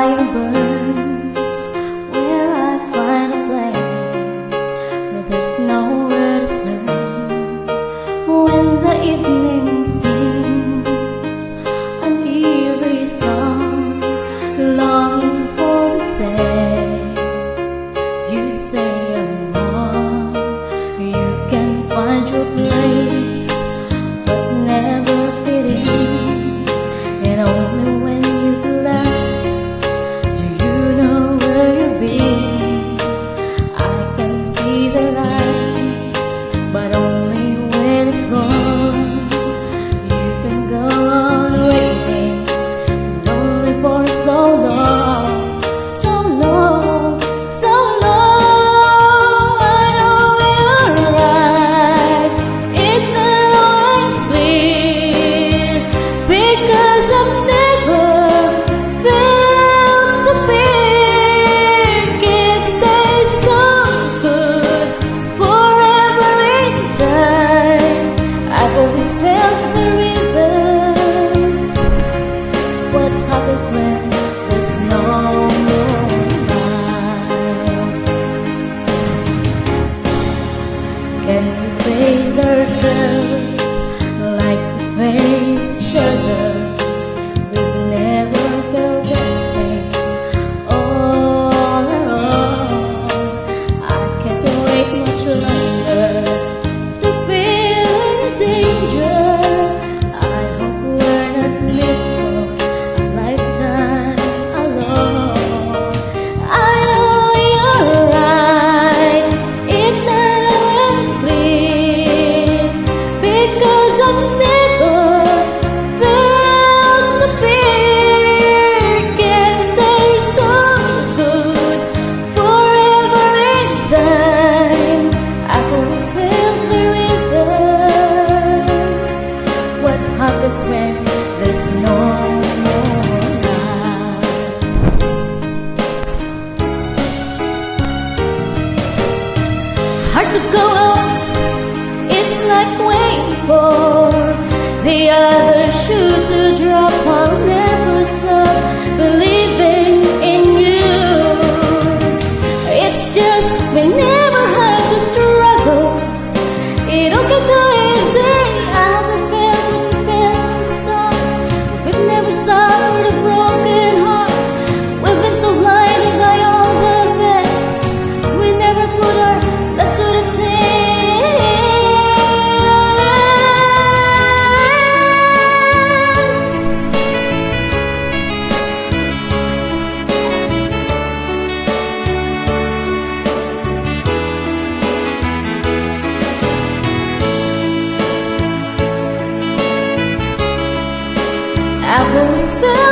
fire burns, where I find a place where there's nowhere to turn. When the evening sings an eerie song, longing for the day you say I'm wrong. You can find your place, but never fit in. And only when you've left do you know where you've been. I can see the light, but only when it's gone. You can go on waiting, and only for so long, so long, so long. I know you're right, it's not always clear, because I've never felt the fear. Can't stay so good forever in time. I've always felt the rhythm. What happens when there's no moonlight? Can we face ourselves like we face each other? We've never felt that pain all our own. I can't wait much longer to feel any danger. I hope we're not living a lifetime alone. I know you're right, it's not always clear, because I've never felt the fear. Can't stay so good forever in time. I've always felt the rhythm. What happens when there's no more light? Hard to go on, it's like waiting for the other shoe to drop. I'll never stop believing in you. It's just we never had to struggle. It all got too easy. I haven't felt what we felt at the start. We've never suffered a broken heart. We've been so blinded by all the best. We never put our love to the test. I've always felt